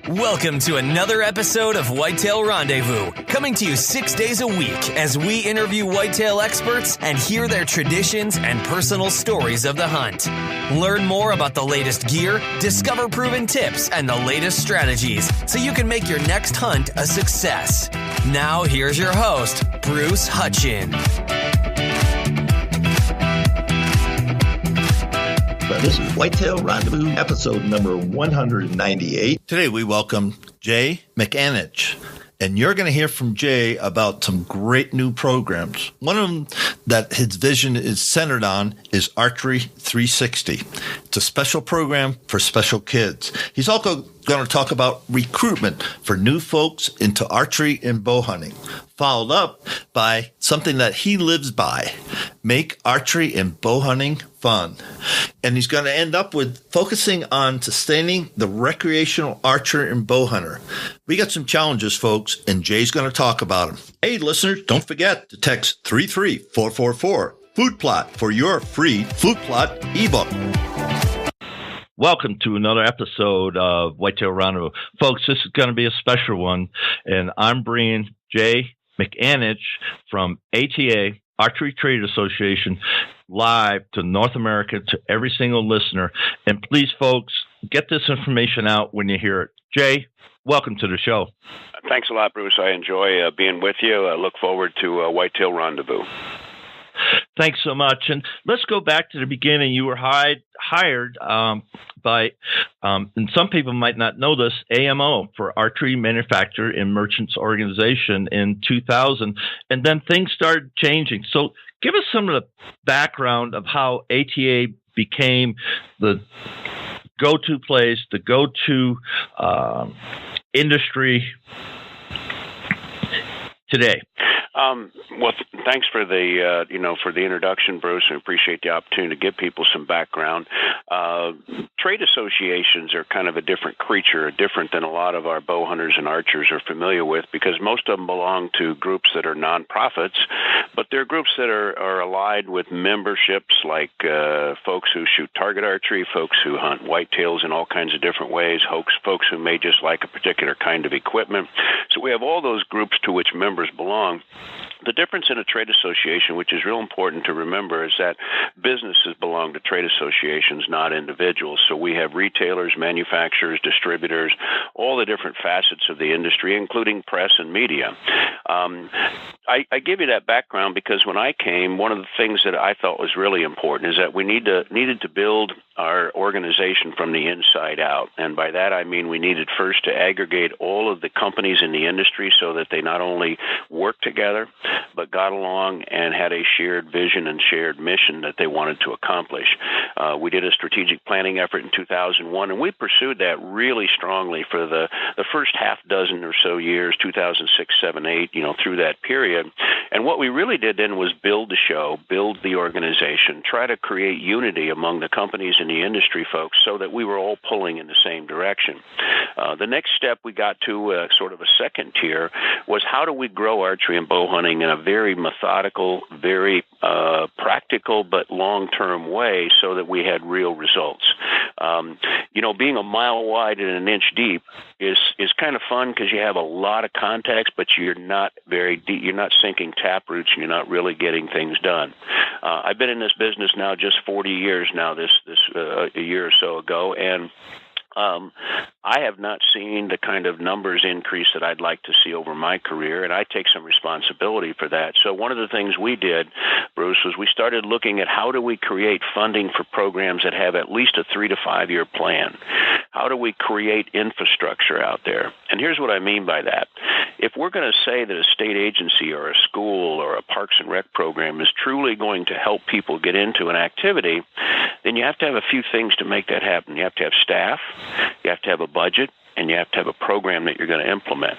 Welcome to another episode of Whitetail Rendezvous, coming to you 6 days a week as we interview whitetail experts and hear their traditions and personal stories of the hunt. Learn more about the latest gear, discover proven tips, and the latest strategies so you can make your next hunt a success. Now, here's your host, Bruce Hutchin. This is Whitetail Rendezvous, episode number 198. Today we welcome Jay McAninch, and you're going to hear from Jay about some great new programs. One of them that his vision is centered on is Archery 360. It's a special program for special kids. He's also going to talk about recruitment for new folks into archery and bow hunting, followed up by something that he lives by: make archery and bow hunting fun. And he's going to end up with focusing on sustaining the recreational archer and bow hunter. We got some challenges, folks, and Jay's going to talk about them. Hey, listeners, don't forget to text 33444 Food Plot for your free Food Plot ebook. Welcome to another episode of Whitetail Rendezvous. Folks, this is going to be a special one, and I'm bringing Jay McAninch from ATA, Archery Trade Association, live to North America, to every single listener. And please, folks, get this information out when you hear it. Jay, welcome to the show. Thanks a lot, Bruce. I enjoy being with you. I look forward to Whitetail Rendezvous. Thanks so much. And let's go back to the beginning. You were hired by, and some people might not know this, AMO, for Archery Manufacturer and Merchants Organization in 2000. And then things started changing. So give us some of the background of how ATA became the go-to place, the go-to industry today. Well, thanks for the for the introduction, Bruce. I appreciate the opportunity to give people some background. Trade associations are kind of a different creature, different than a lot of our bow hunters and archers are familiar with, because most of them belong to groups that are nonprofits, but they're groups that are allied with memberships like folks who shoot target archery, folks who hunt whitetails in all kinds of different ways, folks who may just like a particular kind of equipment. So we have all those groups to which members belong. The difference in a trade association, which is real important to remember, is that businesses belong to trade associations, not individuals. So we have retailers, manufacturers, distributors, all the different facets of the industry, including press and media. I give you that background because when I came, one of the things that I thought was really important is that we needed to build our organization from the inside out. And by that, I mean we needed first to aggregate all of the companies in the industry so that they not only worked together, but got along and had a shared vision and shared mission that they wanted to accomplish. We did a strategic planning effort in 2001, and we pursued that really strongly for the first half dozen or so years, 2006, 7, 8, through that period. And what we really did then was build the show, build the organization, try to create unity among the companies in the industry folks so that we were all pulling in the same direction. The next step we got to sort of a second tier was how do we grow archery and bow hunting in a very methodical, very practical but long-term way so that we had real results. Being a mile wide and an inch deep is kind of fun because you have a lot of contacts, but you're not very deep. You're not sinking tap roots, and you're not really getting things done. I've been in this business now just 40 years now. This a year or so ago, and I have not seen the kind of numbers increase that I'd like to see over my career, and I take some responsibility for that. So one of the things we did, Bruce, was we started looking at how do we create funding for programs that have at least a 3 to 5 year plan. How do we create infrastructure out there? And here's what I mean by that. If we're going to say that a state agency or a school or a Parks and Rec program is truly going to help people get into an activity, then you have to have a few things to make that happen. You have to have staff, you have to have a budget, and you have to have a program that you're going to implement.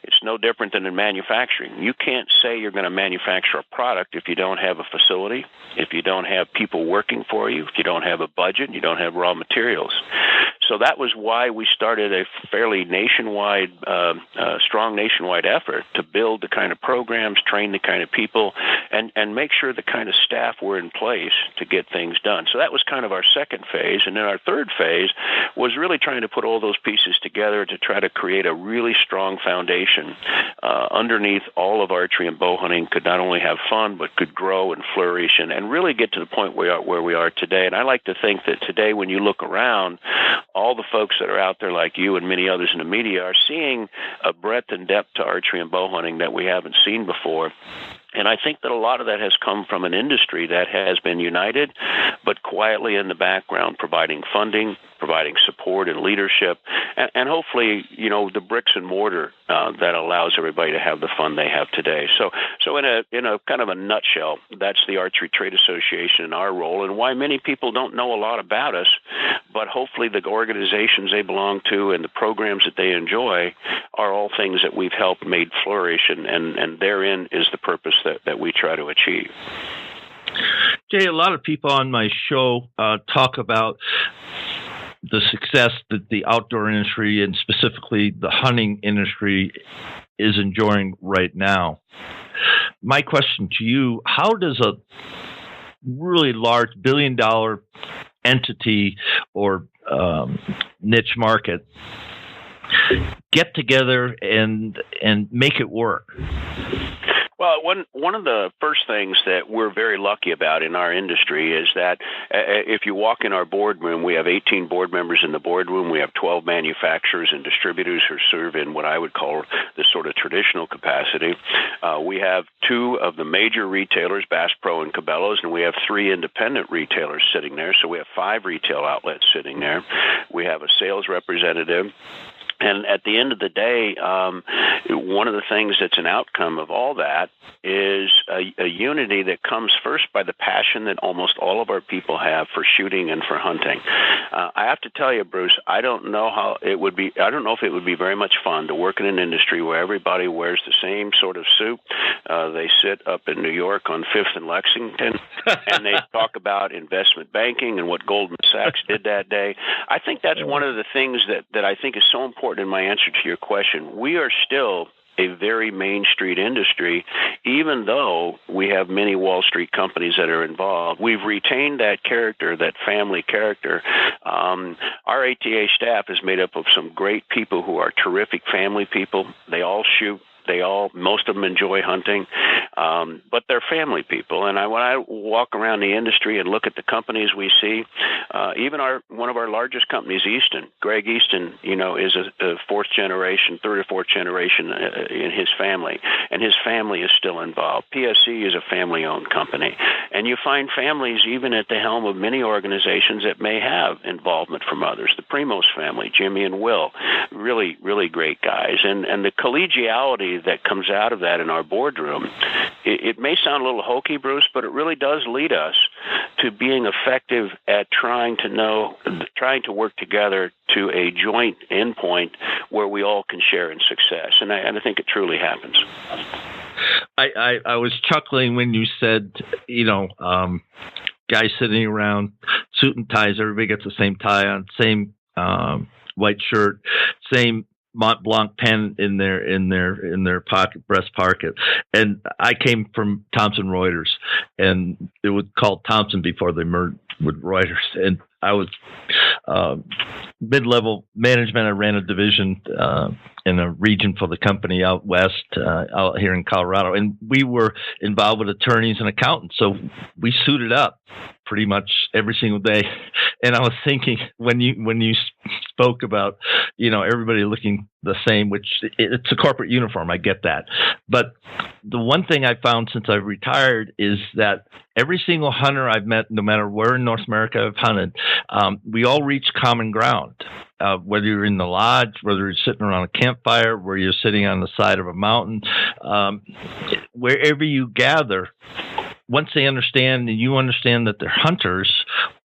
It's no different than in manufacturing. You can't say you're going to manufacture a product if you don't have a facility, if you don't have people working for you, if you don't have a budget, you don't have raw materials. So that was why we started a fairly nationwide, strong nationwide effort to build the kind of programs, train the kind of people, and make sure the kind of staff were in place to get things done. So that was kind of our second phase. And then our third phase was really trying to put all those pieces together to try to create a really strong foundation underneath all of archery and bow hunting could not only have fun, but could grow and flourish and really get to the point where we are today. And I like to think that today, when you look around, all the folks that are out there like you and many others in the media are seeing a breadth and depth to archery and bow hunting that we haven't seen before. And I think that a lot of that has come from an industry that has been united, but quietly in the background, providing funding, providing support and leadership, and hopefully, the bricks and mortar that allows everybody to have the fun they have today. So in a kind of a nutshell, that's the Archery Trade Association and our role, and why many people don't know a lot about us, but hopefully the organizations they belong to and the programs that they enjoy are all things that we've helped made flourish, and therein is the purpose that we try to achieve. Jay, a lot of people on my show talk about the success that the outdoor industry and specifically the hunting industry is enjoying right now. My question to you, how does a really large billion-dollar entity or niche market get together and make it work? Well, one of the first things that we're very lucky about in our industry is that if you walk in our boardroom, we have 18 board members in the boardroom. We have 12 manufacturers and distributors who serve in what I would call the sort of traditional capacity. We have 2 of the major retailers, Bass Pro and Cabela's, and we have 3 independent retailers sitting there. So we have 5 retail outlets sitting there. We have a sales representative. And at the end of the day, one of the things that's an outcome of all that is a unity that comes first by the passion that almost all of our people have for shooting and for hunting. I have to tell you, Bruce, I don't know if it would be very much fun to work in an industry where everybody wears the same sort of suit. They sit up in New York on 5th and Lexington, and they talk about investment banking and what Goldman Sachs did that day. I think that's one of the things that I think is so important in my answer to your question. We are still a very Main Street industry, even though we have many Wall Street companies that are involved. We've retained that character, that family character. Our ATA staff is made up of some great people who are terrific family people. They all shoot. Most of them enjoy hunting, but they're family people. And when I walk around the industry and look at the companies we see, even one of our largest companies, Easton, Greg Easton, is a 4th generation, 3rd or 4th generation in his family, and his family is still involved. PSE is a family-owned company, and you find families even at the helm of many organizations that may have involvement from others. The Primos family, Jimmy and Will, really, really great guys, and the collegiality that comes out of that in our boardroom, it may sound a little hokey, Bruce, but it really does lead us to being effective at trying to work together to a joint endpoint where we all can share in success. And I think it truly happens. I was chuckling when you said, guys sitting around, suit and ties, everybody gets the same tie on, same white shirt, same Mont Blanc pen in their pocket, breast pocket. And I came from Thomson Reuters, and it was called Thomson before they merged with Reuters. And I was mid-level management. I ran a division in a region for the company out west, out here in Colorado. And we were involved with attorneys and accountants. So we suited up pretty much every single day. And I was thinking when you spoke about, everybody looking the same, which it's a corporate uniform. I get that. But the one thing I found since I've retired is that every single hunter I've met, no matter where in North America I've hunted, we all reach common ground. Whether you're in the lodge, whether you're sitting around a campfire, where you're sitting on the side of a mountain, wherever you gather, once they understand and you understand that they're hunters,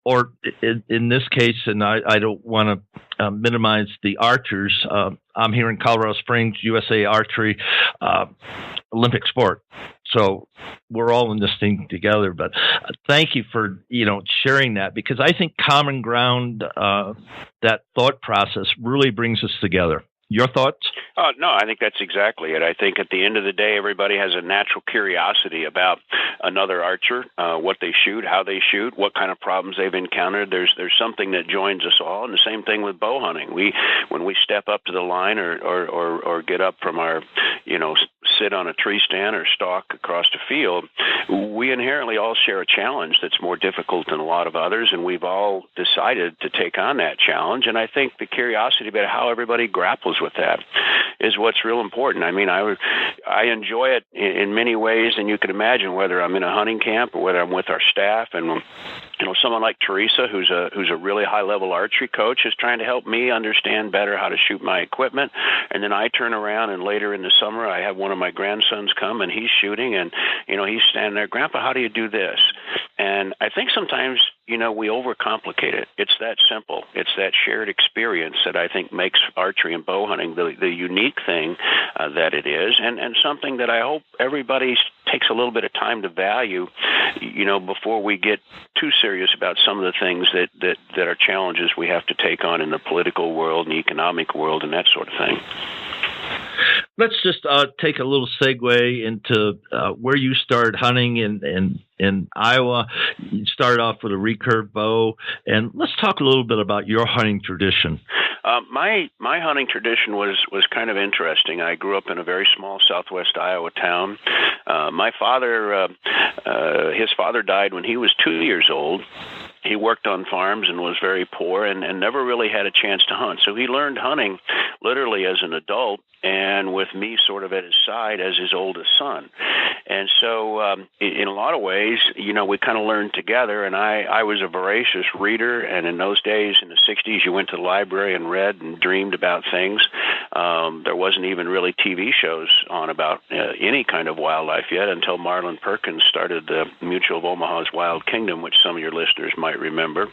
or in this case, and I don't want to minimize the archers, I'm here in Colorado Springs, USA Archery, Olympic sport. So we're all in this thing together. But thank you for sharing that, because I think common ground, that thought process really brings us together. Your thoughts? No, I think that's exactly it. I think at the end of the day, everybody has a natural curiosity about another archer, what they shoot, how they shoot, what kind of problems they've encountered. There's something that joins us all, and the same thing with bow hunting. When we step up to the line or get up from our, sit on a tree stand or stalk across the field, we inherently all share a challenge that's more difficult than a lot of others, and we've all decided to take on that challenge. And I think the curiosity about how everybody grapples with that is what's real important. I mean, I enjoy it in many ways, and you can imagine, whether I'm in a hunting camp or whether I'm with our staff, and someone like Teresa, who's a really high-level archery coach, is trying to help me understand better how to shoot my equipment. And then I turn around, and later in the summer, I have one of my grandsons come, and he's shooting, and he's standing there, "Grandpa, how do you do this?" And I think sometimes we overcomplicate it. It's that simple. It's that shared experience that I think makes archery and bow hunting the unique thing that it is, and something that I hope everybody takes a little bit of time to value, before we get too serious about some of the things that are challenges we have to take on in the political world and the economic world and that sort of thing. Let's just take a little segue into where you started hunting in Iowa. You started off with a recurve bow, and let's talk a little bit about your hunting tradition. My hunting tradition was kind of interesting. I grew up in a very small southwest Iowa town. My father, his father died when he was 2 years old. He worked on farms and was very poor and never really had a chance to hunt. So he learned hunting literally as an adult, and with me sort of at his side as his oldest son. And so in a lot of ways, we kind of learned together, and I was a voracious reader, and in those days, in the 60s, you went to the library and read and dreamed about things. There wasn't even really TV shows on about any kind of wildlife yet until Marlin Perkins started the Mutual of Omaha's Wild Kingdom, which some of your listeners might remember.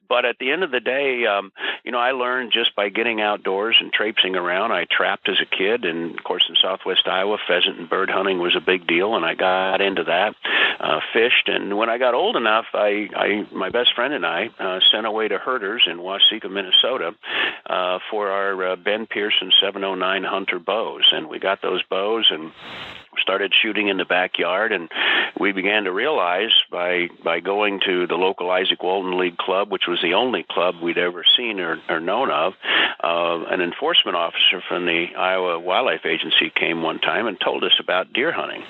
But at the end of the day, I learned just by getting outdoors and traipsing around. I trapped as a kid, and of course in southwest Iowa, pheasant and bird hunting was a big deal, and I got into that, fished. And when I got old enough, my best friend and I sent away to herders in Waseca, Minnesota, for our Ben Pearson 709 Hunter bows. And we got those bows and started shooting in the backyard, and we began to realize by going to the local Isaac Walton League Club, which was the only club we'd ever seen or known of, an enforcement officer from the Iowa Wildlife Agency came one time and told us about deer hunting.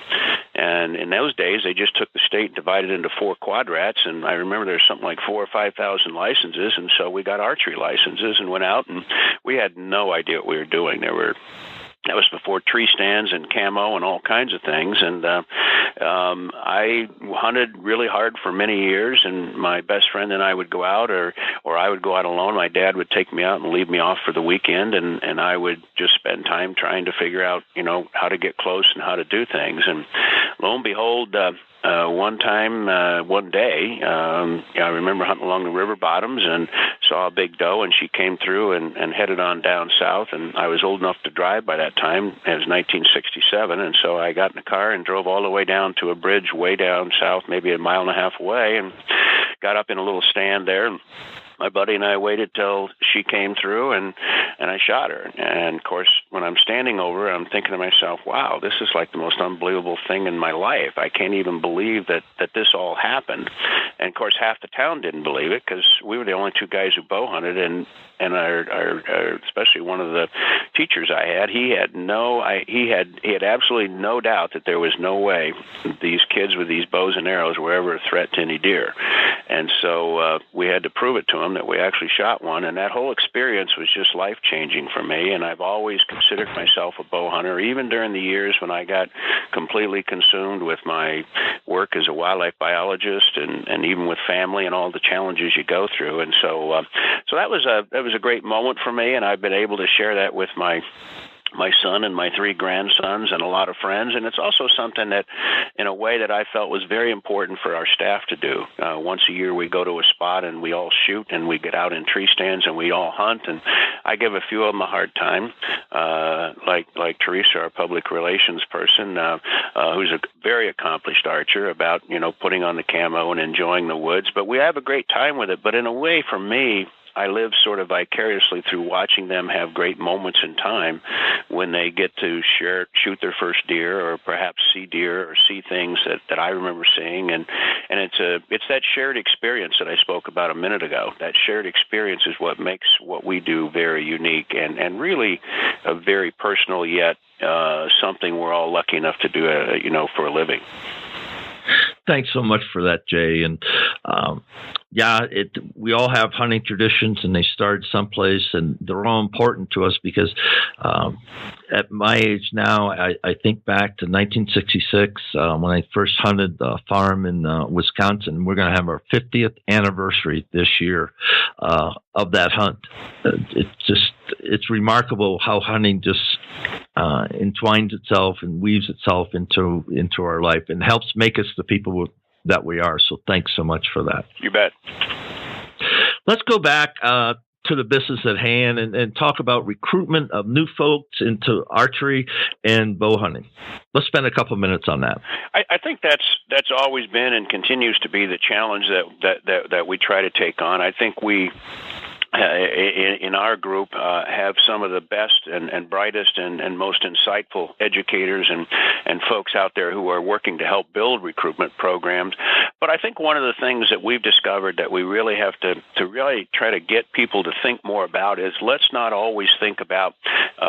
And in those days, they just took the state and divided into 4 quadrats, and I remember there's something like 4,000 or 5,000 licenses, and so we got archery licenses and went out, and we had no idea what we were doing. That was before tree stands and camo and all kinds of things. And I hunted really hard for many years, and my best friend and I would go out, or I would go out alone. My dad would take me out and leave me off for the weekend, and I would just spend time trying to figure out, how to get close and how to do things. And lo and behold, one day, I remember hunting along the river bottoms and saw a big doe, and she came through and headed on down south, and I was old enough to drive by that time. It was 1967, and so I got in the car and drove all the way down to a bridge way down south, maybe a mile and a half away, and got up in a little stand there. My buddy and I waited till she came through, and I shot her. And, of course, when I'm standing over her, I'm thinking to myself, wow, this is like the most unbelievable thing in my life. I can't even believe that this all happened. And, of course, half the town didn't believe it because we were the only 2 guys who bow hunted, and our especially one of the teachers I had, he had absolutely no doubt that there was no way these kids with these bows and arrows were ever a threat to any deer. And so we had to prove it to him that we actually shot one, and that whole experience was just life-changing for me, and I've always considered myself a bow hunter, even during the years when I got completely consumed with my work as a wildlife biologist and even with family and all the challenges you go through. And so that was a great moment for me, and I've been able to share that with my my son and my 3 grandsons and a lot of friends. And it's also something that, in a way, that I felt was very important for our staff to do. Once a year, we go to a spot and we all shoot, and we get out in tree stands and we all hunt. And I give a few of them a hard time, like Teresa, our public relations person, who's a very accomplished archer, about, putting on the camo and enjoying the woods. But we have a great time with it. But in a way, for me, I live sort of vicariously through watching them have great moments in time when they get to shoot their first deer, or perhaps see deer or see things that I remember seeing. And it's that shared experience that I spoke about a minute ago. That shared experience is what makes what we do very unique and really a very personal, yet something we're all lucky enough to do, for a living. Thanks so much for that, Jay. And we all have hunting traditions, and they start someplace, and they're all important to us because at my age now, I think back to 1966 when I first hunted a farm in Wisconsin. We're going to have our 50th anniversary this year of that hunt. It's remarkable how hunting just entwines itself and weaves itself into our life and helps make us the people that we are. So thanks so much for that. You bet. Let's go back to the business at hand and talk about recruitment of new folks into archery and bow hunting. Let's spend a couple of minutes on that. I think that's always been and continues to be the challenge that we try to take on. I think we in our group have some of the best and brightest and most insightful educators and folks out there who are working to help build recruitment programs. But I think one of the things that we've discovered that we really have to really try to get people to think more about is, let's not always think about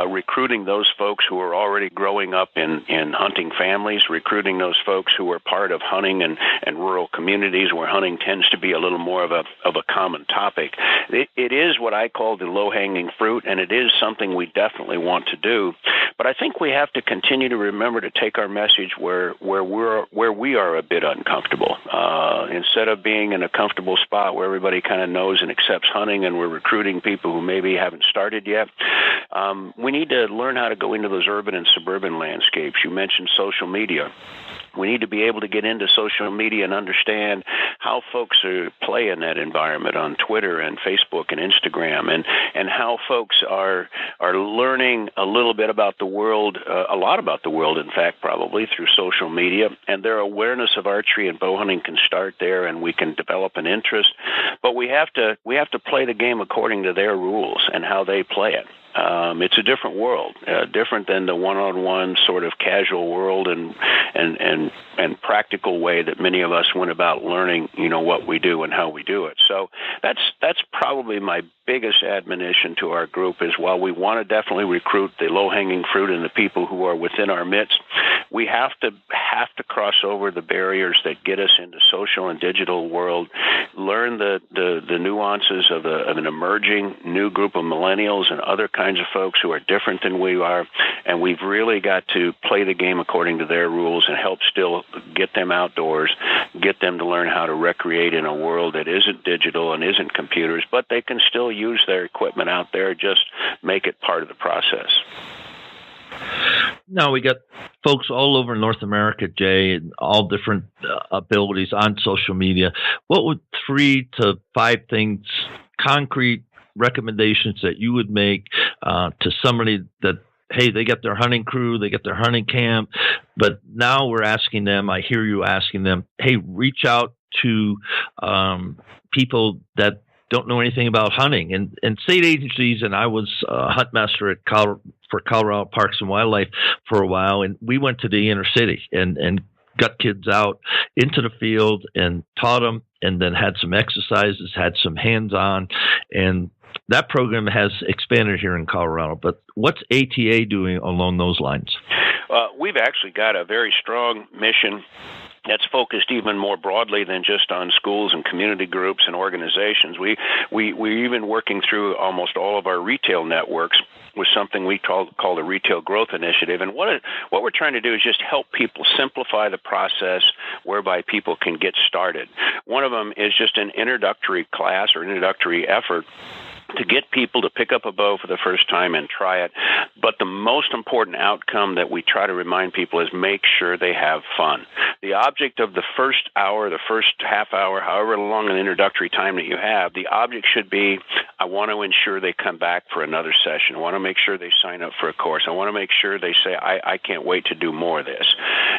recruiting those folks who are already growing up in hunting families, recruiting those folks who are part of hunting and rural communities where hunting tends to be a little more of a common topic. It is what I call the low-hanging fruit, and it is something we definitely want to do. But I think we have to continue to remember to take our message where we are a bit uncomfortable. Instead of being in a comfortable spot where everybody kind of knows and accepts hunting, and we're recruiting people who maybe haven't started yet, we need to learn how to go into those urban and suburban landscapes. You mentioned social media. We need to be able to get into social media and understand how folks play in that environment on Twitter and Facebook and Instagram, and how folks are learning a little bit about the world, a lot about the world, in fact, probably through social media. And their awareness of archery and bow hunting can start there, and we can develop an interest. But we have to play the game according to their rules and how they play it. It's a different world, different than the one-on-one sort of casual world and practical way that many of us went about learning, what we do and how we do it. So that's probably my biggest admonition to our group is, while we want to definitely recruit the low-hanging fruit and the people who are within our midst, we have to cross over the barriers that get us into social and digital world, learn the nuances of an emerging new group of millennials and other kinds of folks who are different than we are, and we've really got to play the game according to their rules and help still get them outdoors, get them to learn how to recreate in a world that isn't digital and isn't computers, but they can still use their equipment out there, just make it part of the process. Now, we got folks all over North America, Jay, and all different abilities on social media. What would 3 to 5 things, concrete recommendations that you would make to somebody that, hey, they got their hunting crew, they got their hunting camp, but now we're asking them, I hear you asking them, hey, reach out to people that don't know anything about hunting. And state agencies, and I was a hunt master for Colorado Parks and Wildlife for a while, and we went to the inner city and got kids out into the field and taught them, and then had some exercises, had some hands-on, and that program has expanded here in Colorado. But what's ATA doing along those lines? We've actually got a very strong mission that's focused even more broadly than just on schools and community groups and organizations. We're even working through almost all of our retail networks with something we call the Retail Growth Initiative. And what we're trying to do is just help people simplify the process whereby people can get started. One of them is just an introductory class or introductory effort to get people to pick up a bow for the first time and try it. But the most important outcome that we try to remind people is make sure they have fun. The object of the first hour, the first half hour, however long an introductory time that you have, the object should be, I want to ensure they come back for another session. I want to make sure they sign up for a course. I want to make sure they say, I can't wait to do more of this.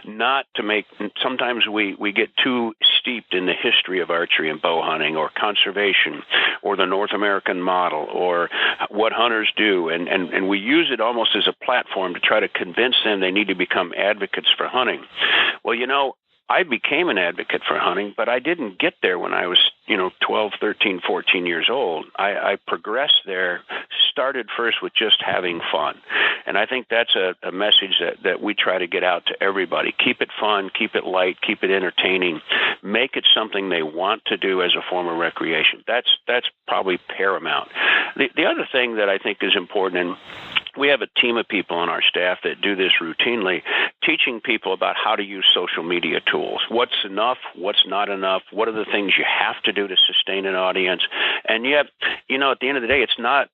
Not to make, sometimes we get too steeped in the history of archery and bow hunting or conservation or the North American model or what hunters do, and we use it almost as a platform to try to convince them they need to become advocates for hunting. Well, I became an advocate for hunting, but I didn't get there when I was, 12, 13, 14 years old. I progressed there, started first with just having fun. And I think that's a message that we try to get out to everybody. Keep it fun, keep it light, keep it entertaining. Make it something they want to do as a form of recreation. That's probably paramount. The other thing that I think is important, and we have a team of people on our staff that do this routinely, teaching people about how to use social media tools. What's enough? What's not enough? What are the things you have to do to sustain an audience? And yet, at the end of the day, it's not,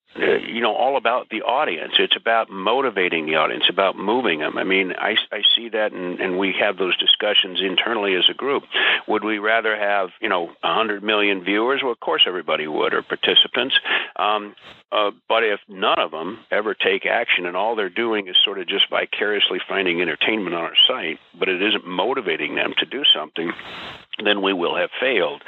all about the audience. It's about motivating the audience, about moving them. I mean, I see that, and we have those discussions internally as a group. Would we rather have, 100 million viewers? Well, of course everybody would, or participants. But if none of them ever take action and all they're doing is sort of just vicariously finding entertainment on our site, but it isn't motivating them to do something, then we will have failed.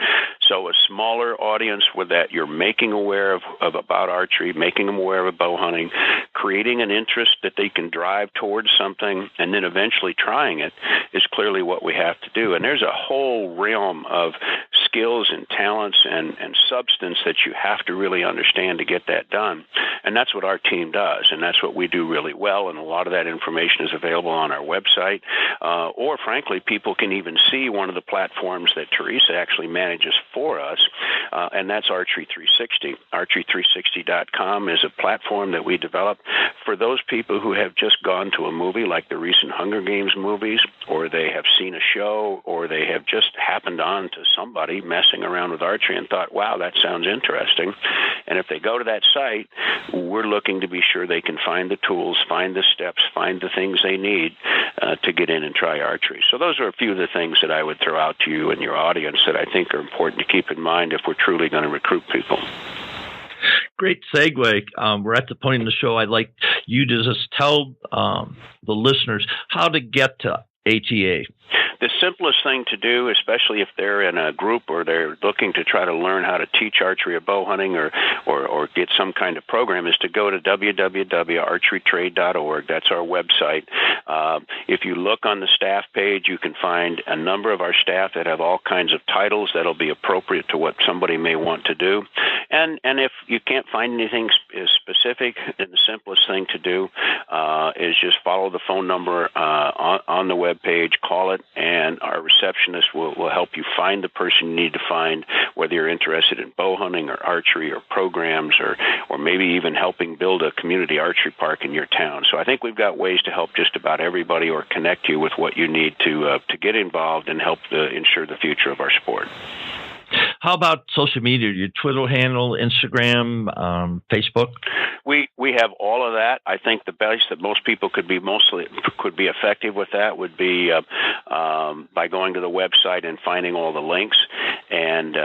So a smaller audience with that you're making aware of about archery, making them aware of bow hunting, creating an interest that they can drive towards something, and then eventually trying it is clearly what we have to do. And there's a whole realm of skills and talents and substance that you have to really understand to get that done. And that's what our team does, and that's what we do really well. And a lot of that information is available on our website. Or frankly, people can even see one of the platforms that Teresa actually manages for us, and that's Archery 360. Archery360.com is a platform that we developed for those people who have just gone to a movie like the recent Hunger Games movies, or they have seen a show, or they have just happened on to somebody messing around with archery and thought, wow, that sounds interesting. And if they go to that site, we're looking to be sure they can find the tools, find the steps, find the things they need to get in and try archery. So those are a few of the things that I would throw out to you and your audience that I think are important to keep in mind if we're truly going to recruit people. Great segue. We're at the point in the show I'd like you to just tell the listeners how to get to ATA. The simplest thing to do, especially if they're in a group or they're looking to try to learn how to teach archery or bow hunting or get some kind of program, is to go to www.archerytrade.org. That's our website. If you look on the staff page, you can find a number of our staff that have all kinds of titles that'll be appropriate to what somebody may want to do. And if you can't find anything specific, then the simplest thing to do is just follow the phone number on the web page, call it, and our receptionist will help you find the person you need to find, whether you're interested in bow hunting or archery or programs or maybe even helping build a community archery park in your town. So I think we've got ways to help just about everybody or connect you with what you need to get involved and help ensure the future of our sport. How about social media? Your Twitter handle, Instagram, Facebook? We have all of that. I think the best that most people could be effective with that would be by going to the website and finding all the links and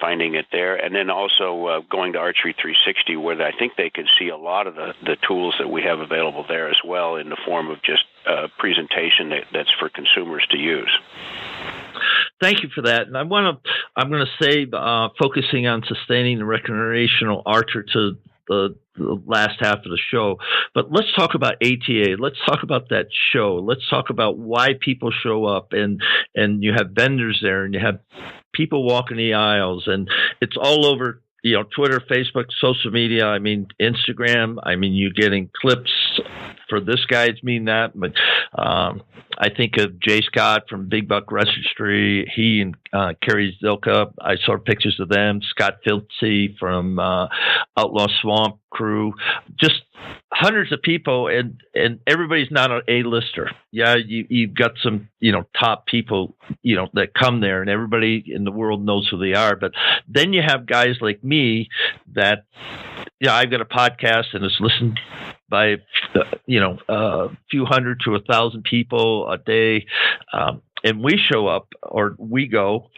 finding it there, and then also going to Archery 360, where I think they can see a lot of the tools that we have available there as well in the form of just presentation that's for consumers to use. Thank you for that. And I'm going to say, focusing on sustaining the recreational archer to the last half of the show. But let's talk about ATA. Let's talk about that show. Let's talk about why people show up, and you have vendors there, and you have people walking the aisles, and it's all over, Twitter, Facebook, social media. I mean, Instagram. I mean, you're getting clips for this guy, it's mean that. But I think of Jay Scott from Big Buck Registry. He and Kerry Zilka, I saw pictures of them. Scott Filtzy from Outlaw Swamp Crew. Just hundreds of people, and everybody's not an A-lister. Yeah, you've got some, top people, that come there, and everybody in the world knows who they are. But then you have guys like me that, I've got a podcast and it's listened by, a few hundred to 1,000 people a day. And we show up, or we go,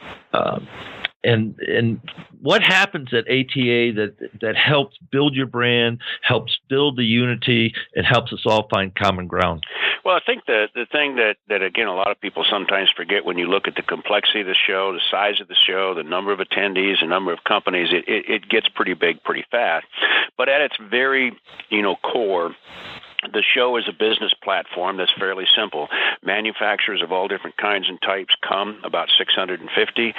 and what happens at ATA that helps build your brand, helps build the unity, and helps us all find common ground? Well, I think the thing that again, a lot of people sometimes forget when you look at the complexity of the show, the size of the show, the number of attendees, the number of companies, it gets pretty big pretty fast. But at its very, core, the show is a business platform that's fairly simple. Manufacturers of all different kinds and types come, about 650.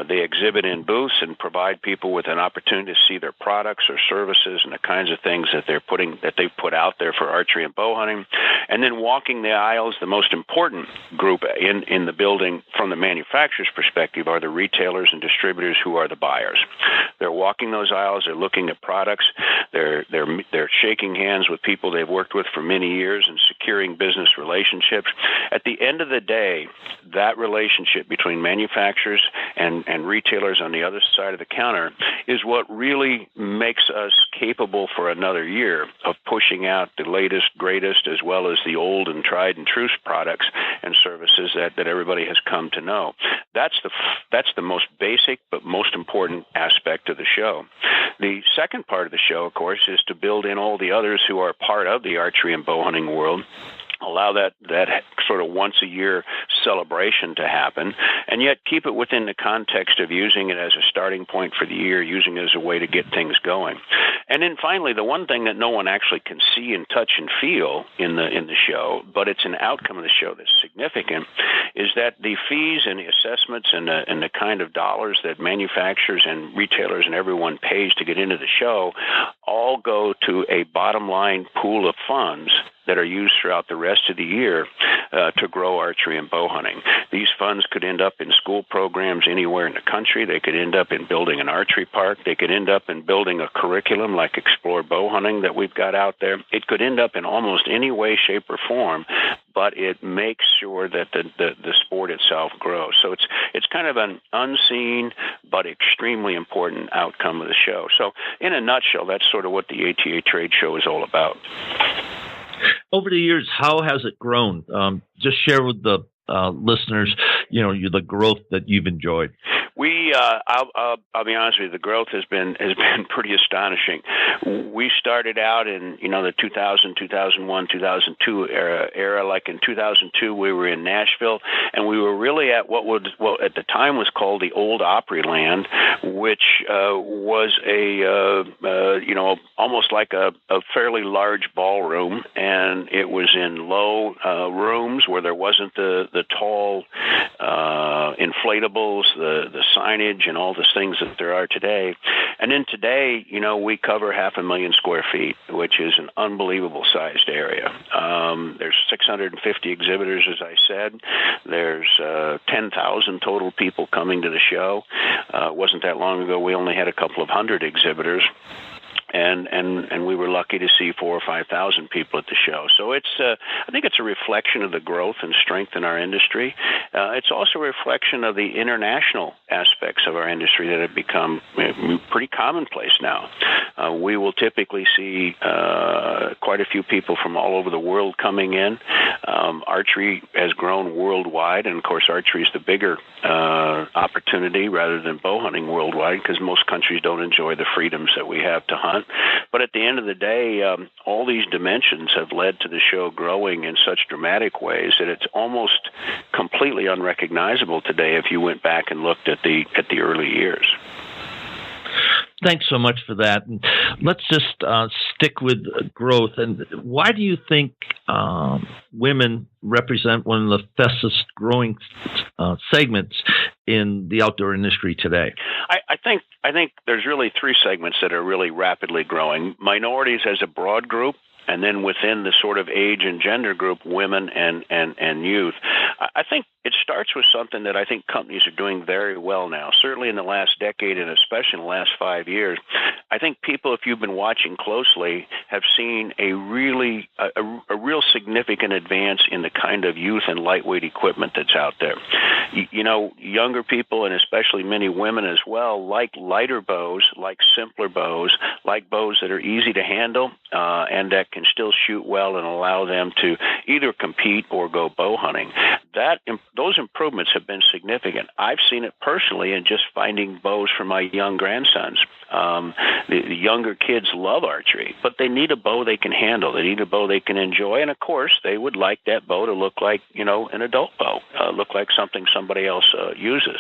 They exhibit in booths and provide people with an opportunity to see their products or services and the kinds of things that they put out there for archery and bow hunting. And then walking the aisles, the most important group in the building from the manufacturer's perspective are the retailers and distributors who are the buyers. They're walking those aisles. They're looking at products. They're shaking hands with people they've worked with for many years and securing business relationships. At the end of the day, that relationship between manufacturers and retailers on the other side of the counter is what really makes us capable for another year of pushing out the latest, greatest, as well as the old and tried and true products and services that everybody has come to know. That's the most basic but most important aspect of the show. The second part of the show, of course, is to build in all the others who are part of the archery and bow hunting world. Allow that sort of once a year celebration to happen, and yet keep it within the context of using it as a starting point for the year, using it as a way to get things going. And then finally, the one thing that no one actually can see and touch and feel in the show, but it's an outcome of the show that's significant, is that the fees and the assessments and the kind of dollars that manufacturers and retailers and everyone pays to get into the show all go to a bottom line pool of funds that are used throughout the rest of the year to grow archery and bow hunting. These funds could end up in school programs anywhere in the country. They could end up in building an archery park. They could end up in building a curriculum like Explore Bow Hunting that we've got out there. It could end up in almost any way, shape, or form, but it makes sure that the sport itself grows. So it's kind of an unseen but extremely important outcome of the show. So in a nutshell, that's sort of what the ATA trade show is all about. Over the years, how has it grown? Just share with the listeners, the growth that you've enjoyed. I'll be honest with you, the growth has been pretty astonishing. We started out in the 2000, 2001, 2002 era. Like in 2002, we were in Nashville, and we were really at what at the time was called the Old Opryland, which was almost like a fairly large ballroom, and it was in low rooms where there wasn't the tall inflatables, the signage, and all the things that there are today. And then today, we cover 500,000 square feet, which is an unbelievable sized area. There's 650 exhibitors, as I said. There's 10,000 total people coming to the show. It wasn't that long ago we only had a couple of hundred exhibitors. And we were lucky to see 4,000 or 5,000 people at the show. So I think it's a reflection of the growth and strength in our industry. It's also a reflection of the international aspects of our industry that have become pretty commonplace now. We will typically see quite a few people from all over the world coming in. Archery has grown worldwide, and of course archery is the bigger opportunity rather than bow hunting worldwide, because most countries don't enjoy the freedoms that we have to hunt. But at the end of the day, all these dimensions have led to the show growing in such dramatic ways that it's almost completely unrecognizable today if you went back and looked at the early years. Thanks so much for that. And let's just stick with growth. And why do you think women represent one of the fastest growing segments in the outdoor industry today? I think there's really three segments that are really rapidly growing. Minorities as a broad group and then within the sort of age and gender group, women and youth. I think it starts with something that I think companies are doing very well now, certainly in the last decade and especially in the last 5 years. I think people, if you've been watching closely, have seen a real significant advance in the kind of youth and lightweight equipment that's out there. Younger people, and especially many women as well, like lighter bows, like simpler bows, like bows that are easy to handle and that can still shoot well and allow them to either compete or go bow hunting. Those improvements have been significant. I've seen it personally in just finding bows for my young grandsons. The younger kids love archery, but they need a bow they can handle. They need a bow they can enjoy, and of course, they would like that bow to look like, an adult bow, look like something somebody else uses.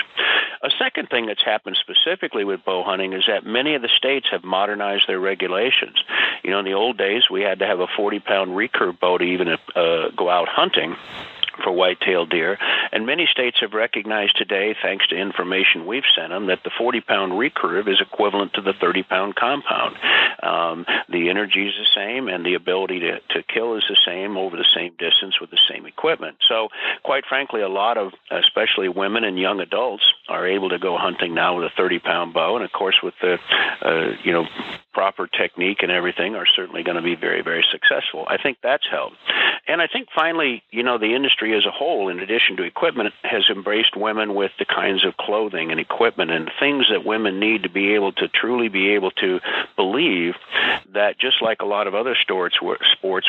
A second thing that's happened specifically with bow hunting is that many of the states have modernized their regulations. In the old days, we had to have a 40-pound recurve bow to even go out hunting for whitetail deer. And many states have recognized today, thanks to information we've sent them, that the 40-pound recurve is equivalent to the 30-pound compound. The energy is the same, and the ability to kill is the same over the same distance with the same equipment. So, quite frankly, a lot of, especially women and young adults, are able to go hunting now with a 30-pound bow, and of course with the, proper technique and everything, are certainly going to be very, very successful. I think that's helped. And I think finally, the industry as a whole, in addition to equipment, has embraced women with the kinds of clothing and equipment and things that women need to be able to truly be able to believe that, just like a lot of other sports,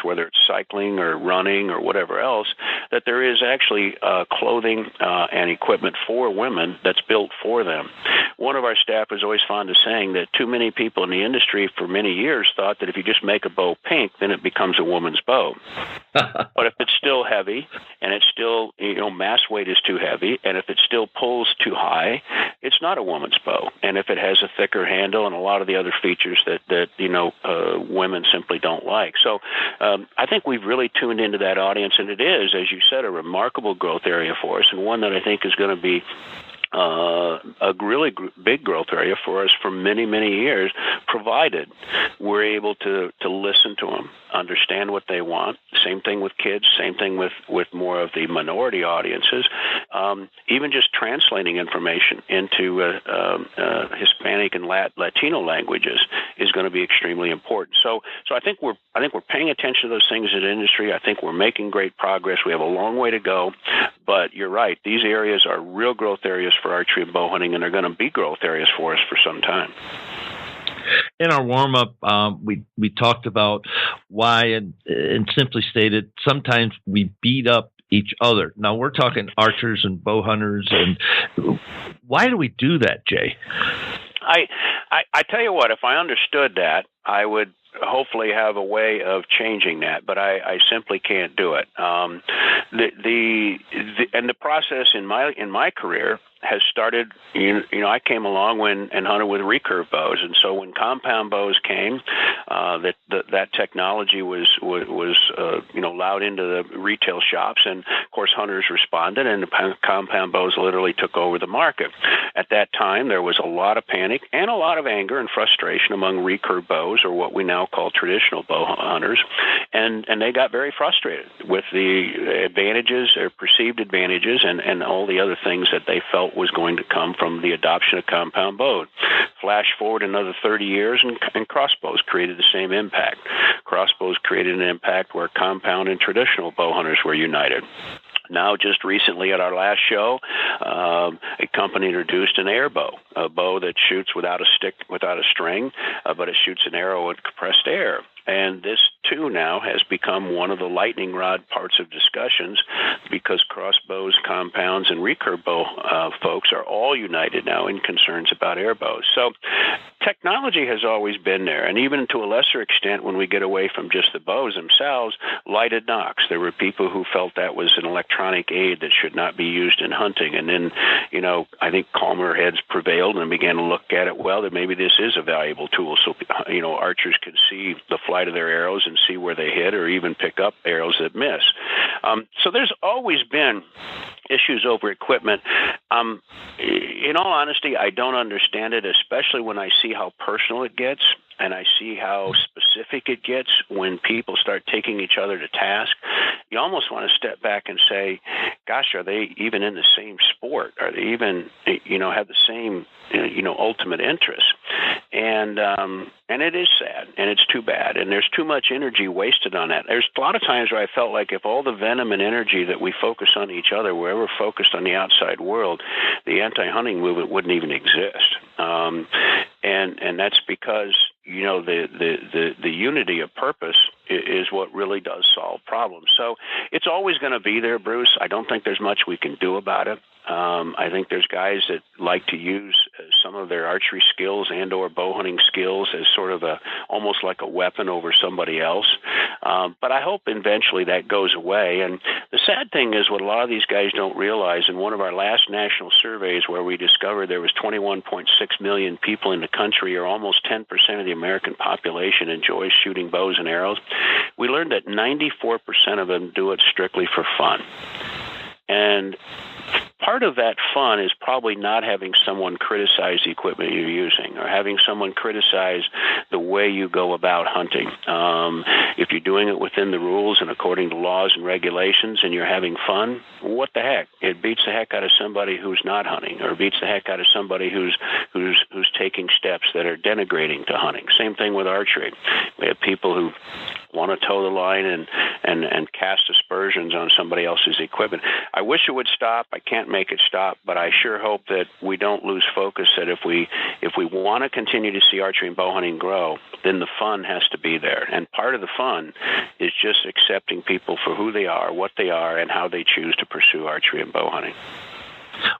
whether it's cycling or running or whatever else, that there is actually clothing and equipment for women that's built for them. One of our staff was always fond of saying that too many people in the industry for many years thought that if you just make a bow pink, then it becomes a woman's bow. But if it's still heavy, and it's still, mass weight is too heavy, and if it still pulls too high, it's not a woman's bow. And if it has a thicker handle and a lot of the other features that women simply don't like. So I think we've really tuned into that audience, and it is, as you said, a remarkable growth area for us, and one that I think is going to be a really big growth area for us for many, many years, provided we're able to listen to them, understand what they want. Same thing with kids, same thing with more of the minority audiences. Even just translating information into Hispanic and Latino languages is going to be extremely important. So I think we're paying attention to those things in the industry. I think we're making great progress. We have a long way to go, but you're right. These areas are real growth areas for archery and bow hunting, and they're going to be growth areas for us for some time. In our warm-up, we talked about why, and simply stated, sometimes we beat up each other. Now, we're talking archers and bow hunters, and why do we do that, Jay? I tell you what, if I understood that, I would hopefully have a way of changing that, but I simply can't do it. The process in my career has started. I came along and hunted with recurve bows, and so when compound bows came, that technology was allowed into the retail shops, and of course hunters responded, and the compound bows literally took over the market. At that time, there was a lot of panic and a lot of anger and frustration among recurve bows, or what we now call traditional bow hunters, and they got very frustrated with the advantages, or perceived advantages, and all the other things that they felt was going to come from the adoption of compound bow. Flash forward another 30 years, and crossbows created the same impact. Crossbows created an impact where compound and traditional bow hunters were united. Now, just recently at our last show, a company introduced an air bow, a bow that shoots without a stick, without a string, but it shoots an arrow with compressed air. And this, too, now has become one of the lightning rod parts of discussions, because crossbows, compounds, and recurve bow folks are all united now in concerns about air bows. So technology has always been there, and even to a lesser extent, when we get away from just the bows themselves, lighted nocks. There were people who felt that was an electronic aid that should not be used in hunting. And then, I think calmer heads prevailed and began to look at it, well, that maybe this is a valuable tool, so, archers could see the flight of their arrows and see where they hit, or even pick up arrows that miss. So there's always been issues over equipment. In all honesty, I don't understand it, especially when I see how personal it gets. And I see how specific it gets when people start taking each other to task. You almost want to step back and say, gosh, are they even in the same sport? Are they even, have the same, ultimate interest? And it is sad, and it's too bad, and there's too much energy wasted on that. There's a lot of times where I felt like if all the venom and energy that we focus on each other were ever focused on the outside world, the anti-hunting movement wouldn't even exist. And that's because the unity of purpose is what really does solve problems. So it's always going to be there, Bruce. I don't think there's much we can do about it. I think there's guys that like to use some of their archery skills and or bow hunting skills as sort of almost like a weapon over somebody else. But I hope eventually that goes away. And the sad thing is what a lot of these guys don't realize, in one of our last national surveys where we discovered there was 21.6 million people in the country, or almost 10% of the American population enjoys shooting bows and arrows, we learned that 94% of them do it strictly for fun. And part of that fun is probably not having someone criticize the equipment you're using, or having someone criticize the way you go about hunting. If you're doing it within the rules and according to laws and regulations and you're having fun, what the heck? It beats the heck out of somebody who's not hunting, or beats the heck out of somebody who's taking steps that are denigrating to hunting. Same thing with archery. We have people who want to toe the line and cast aspersions on somebody else's equipment. I wish it would stop. I can't make it stop, but I sure hope that we don't lose focus, that if we want to continue to see archery and bow hunting grow, then the fun has to be there. And part of the fun is just accepting people for who they are, what they are, and how they choose to pursue archery and bow hunting.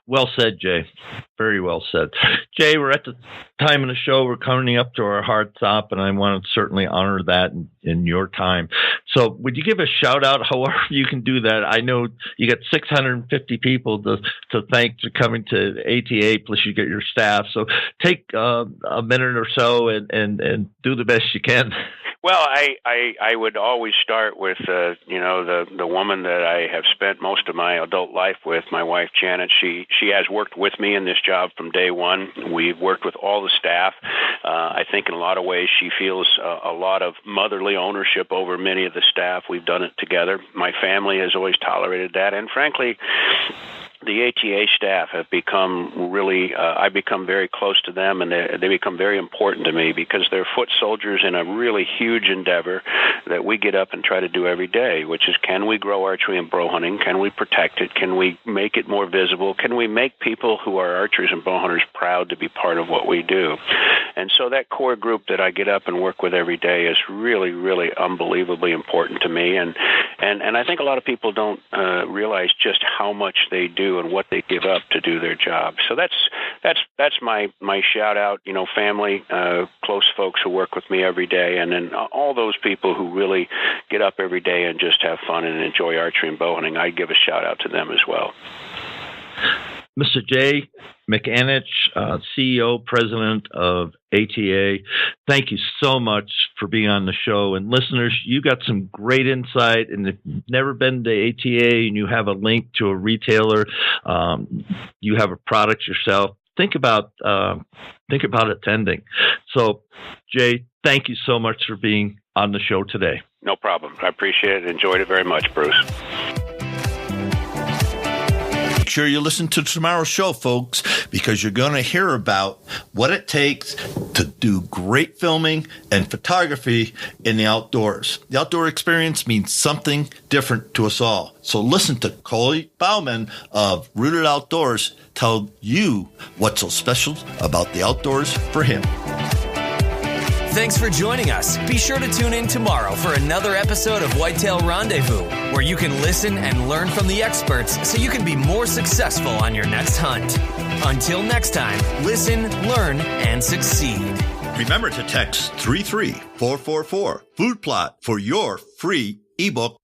Well said, Jay. Very well said. Jay, we're at the time of the show. We're coming up to our hard stop, and I want to certainly honor that in your time. So would you give a shout-out, however you can do that? I know you got 650 people to thank for coming to ATA, plus you get your staff. So take a minute or so and do the best you can. Well, I would always start with the woman that I have spent most of my adult life with, my wife Janet. She has worked with me in this job from day one. We've worked with all the staff. I think in a lot of ways she feels a lot of motherly ownership over many of the staff. We've done it together. My family has always tolerated that, and frankly, the ATA staff have become really, I've become very close to them, and they become very important to me because they're foot soldiers in a really huge endeavor that we get up and try to do every day, which is, can we grow archery and bow hunting? Can we protect it? Can we make it more visible? Can we make people who are archers and bow hunters proud to be part of what we do? And so that core group that I get up and work with every day is really, really unbelievably important to me. And I think a lot of people don't realize just how much they do and what they give up to do their job. So that's my shout out, family, close folks who work with me every day, and then all those people who really get up every day and just have fun and enjoy archery and bow hunting. I give a shout out to them as well. Mr. Jay McAninch, CEO, President of ATA, thank you so much for being on the show. And listeners, you got some great insight. And if you've never been to ATA and you have a link to a retailer, you have a product yourself, think about attending. So, Jay, thank you so much for being on the show today. No problem. I appreciate it. Enjoyed it very much, Bruce. Make sure you listen to tomorrow's show, folks, because you're going to hear about what it takes to do great filming and photography in the outdoors. The outdoor experience means something different to us all. So listen to Coley Bauman of Rooted Outdoors tell you what's so special about the outdoors for him. Thanks for joining us. Be sure to tune in tomorrow for another episode of Whitetail Rendezvous, where you can listen and learn from the experts so you can be more successful on your next hunt. Until next time, listen, learn, and succeed. Remember to text 33444 Food Plot for your free ebook